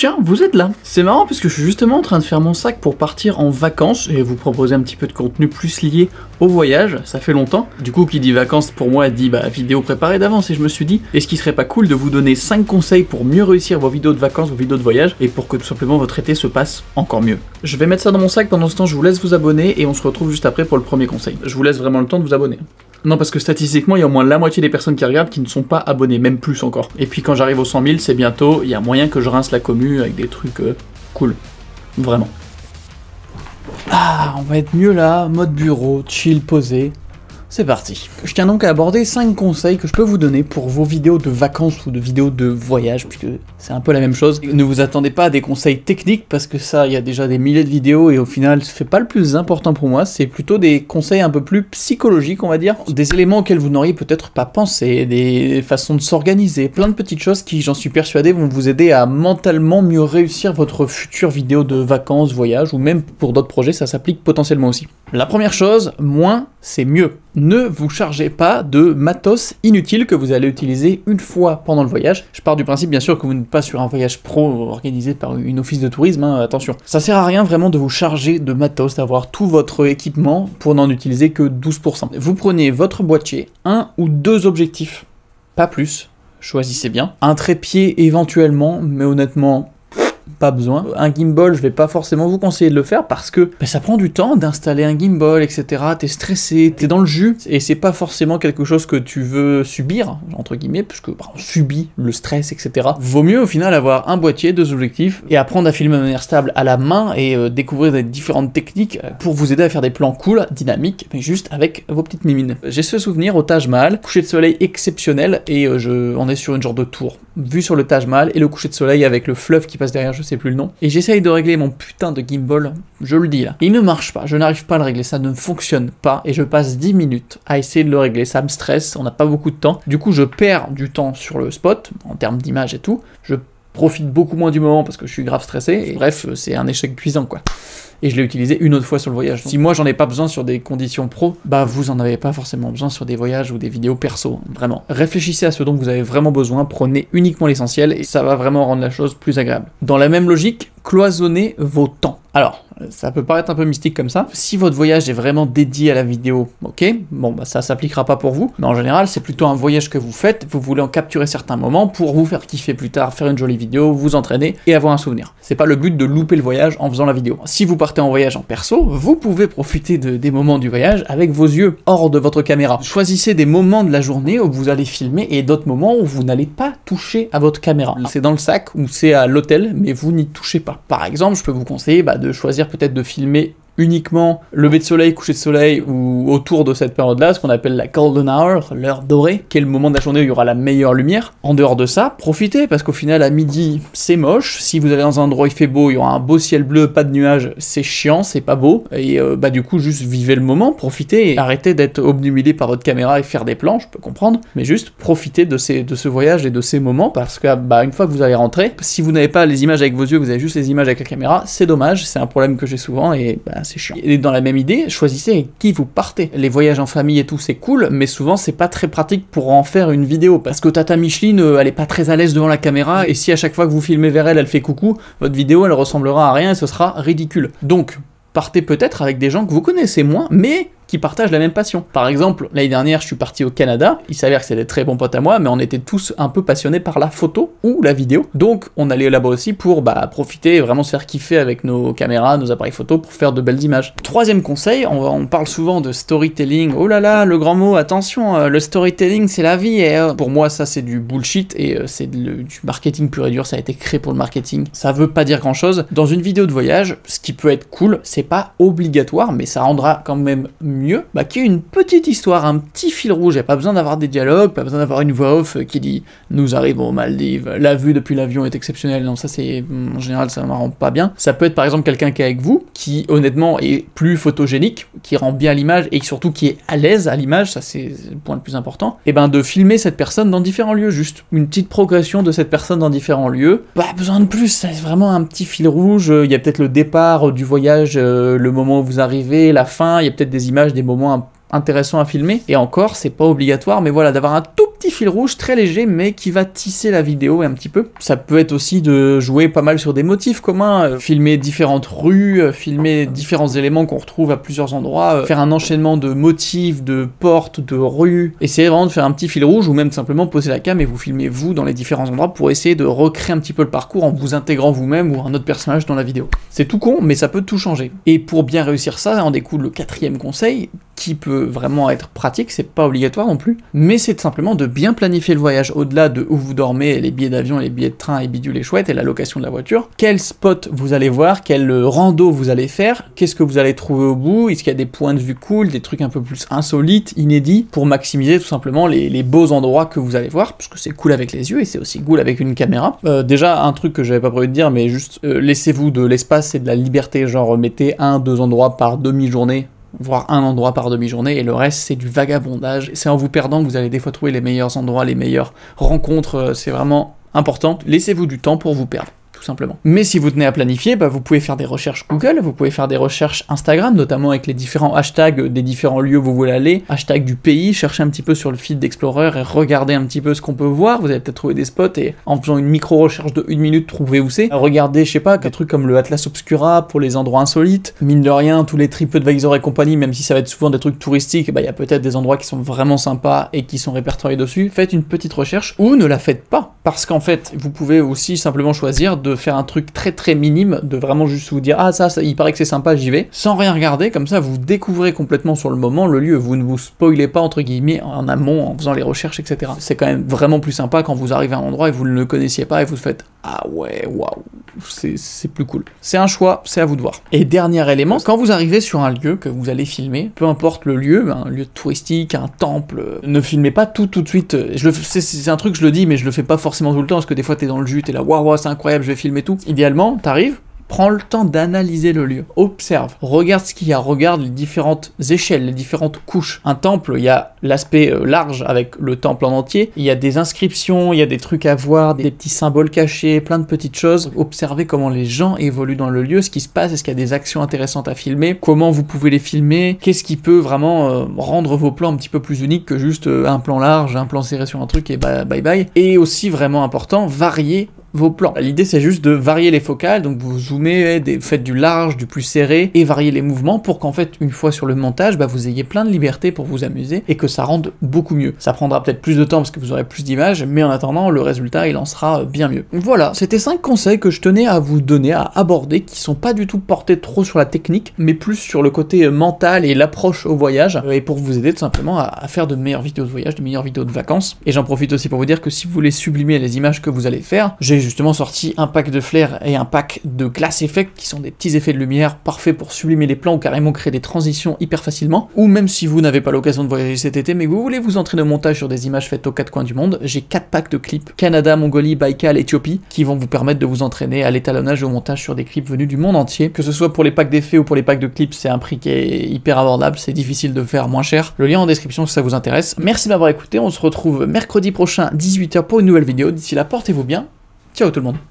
tiens, vous êtes là. C'est marrant parce que je suis justement en train de faire mon sac pour partir en vacances et vous proposer un petit peu de contenu plus lié au voyage, ça fait longtemps. Du coup, qui dit vacances pour moi dit vidéo préparée d'avance et je me suis dit, est-ce qu'il serait pas cool de vous donner 5 conseils pour mieux réussir vos vidéos de vacances, vos vidéos de voyage et pour que tout simplement votre été se passe encore mieux. Je vais mettre ça dans mon sac, pendant ce temps je vous laisse vous abonner et on se retrouve juste après pour le premier conseil. Je vous laisse vraiment le temps de vous abonner. Non, parce que statistiquement, il y a au moins la moitié des personnes qui regardent qui ne sont pas abonnées, même plus encore. Et puis quand j'arrive aux 100 000, c'est bientôt, il y a moyen que je rince la commu avec des trucs cool. Vraiment. Ah, on va être mieux là, mode bureau, chill, posé. C'est parti. Je tiens donc à aborder 5 conseils que je peux vous donner pour vos vidéos de vacances ou de vidéos de voyage, puisque c'est un peu la même chose. Ne vous attendez pas à des conseils techniques, parce que ça, il y a déjà des milliers de vidéos, et au final, c'est pas le plus important pour moi, c'est plutôt des conseils un peu plus psychologiques, on va dire. Des éléments auxquels vous n'auriez peut-être pas pensé, des façons de s'organiser, plein de petites choses qui, j'en suis persuadé, vont vous aider à mentalement mieux réussir votre future vidéo de vacances, voyage, ou même pour d'autres projets, ça s'applique potentiellement aussi. La première chose, moins, c'est mieux. Ne vous chargez pas de matos inutile que vous allez utiliser une fois pendant le voyage. Je pars du principe bien sûr que vous n'êtes pas sur un voyage pro organisé par une office de tourisme, hein, attention. Ça sert à rien vraiment de vous charger de matos, d'avoir tout votre équipement pour n'en utiliser que 12%. Vous prenez votre boîtier, 1 ou 2 objectifs, pas plus, choisissez bien. Un trépied éventuellement, mais honnêtement... pas besoin. Un gimbal, je vais pas forcément vous conseiller de le faire parce que ça prend du temps d'installer un gimbal, etc. T'es stressé, t'es dans le jus, et c'est pas forcément quelque chose que tu veux subir, entre guillemets, puisque on subit le stress, etc. Vaut mieux au final avoir un boîtier, 2 objectifs, et apprendre à filmer de manière stable à la main, et découvrir des différentes techniques pour vous aider à faire des plans cool, dynamiques, mais juste avec vos petites mimines. J'ai ce souvenir au Taj Mahal, coucher de soleil exceptionnel, et on est sur une genre de tour, vue sur le Taj Mahal, et le coucher de soleil avec le fleuve qui passe derrière, je sais plus le nom, et j'essaye de régler mon putain de gimbal, je le dis là. Il ne marche pas, je n'arrive pas à le régler, ça ne fonctionne pas, et je passe 10 minutes à essayer de le régler, ça me stresse, on n'a pas beaucoup de temps, du coup je perds du temps sur le spot, en termes d'image et tout, je profite beaucoup moins du moment parce que je suis grave stressé, et bref, c'est un échec cuisant quoi. Et je l'ai utilisé une autre fois sur le voyage. Si moi j'en ai pas besoin sur des conditions pro, vous en avez pas forcément besoin sur des voyages ou des vidéos perso, vraiment. Réfléchissez à ce dont vous avez vraiment besoin, prenez uniquement l'essentiel et ça va vraiment rendre la chose plus agréable. Dans la même logique, cloisonnez vos temps. Alors, ça peut paraître un peu mystique comme ça. Si votre voyage est vraiment dédié à la vidéo, ok, bon ça s'appliquera pas pour vous, mais en général c'est plutôt un voyage que vous faites, vous voulez en capturer certains moments pour vous faire kiffer plus tard, faire une jolie vidéo, vous entraîner et avoir un souvenir. C'est pas le but de louper le voyage en faisant la vidéo. Si vous partez en voyage en perso, vous pouvez profiter des moments du voyage avec vos yeux, hors de votre caméra. Choisissez des moments de la journée où vous allez filmer et d'autres moments où vous n'allez pas toucher à votre caméra. C'est dans le sac ou c'est à l'hôtel, mais vous n'y touchez pas. Par exemple, je peux vous conseiller de choisir peut-être de filmer uniquement lever de soleil, coucher de soleil ou autour de cette période-là, ce qu'on appelle la golden hour, l'heure dorée, qui est le moment de la journée où il y aura la meilleure lumière. En dehors de ça, profitez, parce qu'au final, à midi, c'est moche. Si vous allez dans un endroit où il fait beau, il y aura un beau ciel bleu, pas de nuages, c'est chiant, c'est pas beau. Et du coup, juste vivez le moment, profitez et arrêtez d'être obnubilé par votre caméra et faire des plans, je peux comprendre, mais juste profitez de ce voyage et de ces moments, parce que une fois que vous allez rentrer, si vous n'avez pas les images avec vos yeux, vous avez juste les images avec la caméra, c'est dommage, c'est un problème que j'ai souvent et c'est chiant. Et dans la même idée, choisissez avec qui vous partez. Les voyages en famille et tout, c'est cool, mais souvent c'est pas très pratique pour en faire une vidéo, parce que Tata Micheline, elle est pas très à l'aise devant la caméra, et si à chaque fois que vous filmez vers elle, elle fait coucou, votre vidéo elle ressemblera à rien et ce sera ridicule. Donc, partez peut-être avec des gens que vous connaissez moins, mais qui partagent la même passion. Par exemple, l'année dernière, je suis parti au Canada, il s'avère que c'est des très bons potes à moi, mais on était tous un peu passionnés par la photo ou la vidéo, donc on allait là-bas aussi pour profiter et vraiment se faire kiffer avec nos caméras, nos appareils photo pour faire de belles images. Troisième conseil, on parle souvent de storytelling, oh là là, le grand mot, attention, le storytelling c'est la vie, et pour moi ça c'est du bullshit, et c'est du marketing pur et dur, ça a été créé pour le marketing, ça veut pas dire grand chose. Dans une vidéo de voyage, ce qui peut être cool, c'est pas obligatoire, mais ça rendra quand même mieux, qu'il y ait une petite histoire, un petit fil rouge, il n'y a pas besoin d'avoir des dialogues, pas besoin d'avoir une voix off qui dit « Nous arrivons aux Maldives, la vue depuis l'avion est exceptionnelle », non ça c'est, en général ça ne rend pas bien. Ça peut être par exemple quelqu'un qui est avec vous, qui honnêtement est plus photogénique, qui rend bien l'image, et surtout qui est à l'aise à l'image, ça c'est le point le plus important, et de filmer cette personne dans différents lieux, juste une petite progression de cette personne dans différents lieux. Pas besoin de plus, c'est vraiment un petit fil rouge, il y a peut-être le départ du voyage, le moment où vous arrivez, la fin, il y a peut-être des images, des moments intéressants à filmer, et encore, c'est pas obligatoire, mais voilà, d'avoir un tout petit fil rouge très léger, mais qui va tisser la vidéo un petit peu. Ça peut être aussi de jouer pas mal sur des motifs communs, filmer différentes rues, filmer différents éléments qu'on retrouve à plusieurs endroits, faire un enchaînement de motifs, de portes, de rues, essayer vraiment de faire un petit fil rouge, ou même simplement poser la cam et vous filmez vous dans les différents endroits pour essayer de recréer un petit peu le parcours en vous intégrant vous-même ou un autre personnage dans la vidéo. C'est tout con, mais ça peut tout changer. Et pour bien réussir ça, en découle le 4e conseil, qui peut vraiment être pratique, c'est pas obligatoire non plus, mais c'est simplement de bien planifier le voyage, au-delà de où vous dormez, les billets d'avion, les billets de train et bidule et chouette, et la location de la voiture, quel spot vous allez voir, quel rando vous allez faire, qu'est-ce que vous allez trouver au bout, est-ce qu'il y a des points de vue cool, des trucs un peu plus insolites, inédits, pour maximiser tout simplement les beaux endroits que vous allez voir, parce que c'est cool avec les yeux, et c'est aussi cool avec une caméra. Déjà, un truc que j'avais pas prévu de dire, mais juste, laissez-vous de l'espace et de la liberté, genre mettez 1-2 endroits par demi-journée, voire un endroit par demi-journée, et le reste c'est du vagabondage. C'est en vous perdant que vous allez des fois trouver les meilleurs endroits, les meilleures rencontres, c'est vraiment important. Laissez-vous du temps pour vous perdre, tout simplement. Mais si vous tenez à planifier, vous pouvez faire des recherches Google, vous pouvez faire des recherches Instagram, notamment avec les différents hashtags des différents lieux où vous voulez aller, hashtag du pays, cherchez un petit peu sur le feed d'Explorer et regardez un petit peu ce qu'on peut voir, vous allez peut-être trouver des spots, et en faisant une micro-recherche de 1 minute, trouvez où c'est. Regardez, je sais pas, des trucs comme le Atlas Obscura pour les endroits insolites, mine de rien, tous les TripAdvisor et compagnie, même si ça va être souvent des trucs touristiques, il y a peut-être des endroits qui sont vraiment sympas et qui sont répertoriés dessus. Faites une petite recherche, ou ne la faites pas, parce qu'en fait, vous pouvez aussi simplement choisir de faire un truc très minime, de vraiment juste vous dire ah ça il paraît que c'est sympa, j'y vais, sans rien regarder, comme ça vous découvrez complètement sur le moment le lieu, vous ne vous spoilez pas entre guillemets en amont en faisant les recherches, etc. C'est quand même vraiment plus sympa quand vous arrivez à un endroit et vous ne le connaissiez pas et vous faites ah ouais, waouh, c'est plus cool. C'est un choix, c'est à vous de voir. Et dernier élément, quand vous arrivez sur un lieu que vous allez filmer, peu importe le lieu, un lieu touristique, un temple, ne filmez pas tout de suite. C'est un truc, je le dis, mais je le fais pas forcément tout le temps, parce que des fois t'es dans le jus, t'es là, waouh, c'est incroyable, je vais filmer tout. Idéalement, t'arrives, prends le temps d'analyser le lieu, observe, regarde ce qu'il y a, regarde les différentes échelles, les différentes couches. Un temple, il y a l'aspect large avec le temple en entier, il y a des inscriptions, il y a des trucs à voir, des petits symboles cachés, plein de petites choses. Observez comment les gens évoluent dans le lieu, ce qui se passe, est-ce qu'il y a des actions intéressantes à filmer, comment vous pouvez les filmer, qu'est-ce qui peut vraiment rendre vos plans un petit peu plus uniques que juste un plan large, un plan serré sur un truc et bye bye. Et aussi vraiment important, varier vos plans. L'idée c'est juste de varier les focales, donc vous zoomez, faites du large, du plus serré, et variez les mouvements pour qu'en fait, une fois sur le montage, vous ayez plein de liberté pour vous amuser, et que ça rende beaucoup mieux. Ça prendra peut-être plus de temps parce que vous aurez plus d'images, mais en attendant, le résultat, il en sera bien mieux. Donc voilà, c'était 5 conseils que je tenais à vous donner, à aborder, qui sont pas du tout portés trop sur la technique, mais plus sur le côté mental et l'approche au voyage, et pour vous aider tout simplement à faire de meilleures vidéos de voyage, de meilleures vidéos de vacances. Et j'en profite aussi pour vous dire que si vous voulez sublimer les images que vous allez faire, j'ai justement sorti un pack de flair et un pack de Glass Effect qui sont des petits effets de lumière parfaits pour sublimer les plans ou carrément créer des transitions hyper facilement. Ou même si vous n'avez pas l'occasion de voyager cet été mais que vous voulez vous entraîner au montage sur des images faites aux 4 coins du monde, j'ai 4 packs de clips Canada, Mongolie, Baïkal, Éthiopie qui vont vous permettre de vous entraîner à l'étalonnage et au montage sur des clips venus du monde entier. Que ce soit pour les packs d'effets ou pour les packs de clips, c'est un prix qui est hyper abordable, c'est difficile de faire moins cher. Le lien en description si ça vous intéresse. Merci de m'avoir écouté, on se retrouve mercredi prochain 18h pour une nouvelle vidéo. D'ici là, portez-vous bien. Ciao tout le monde.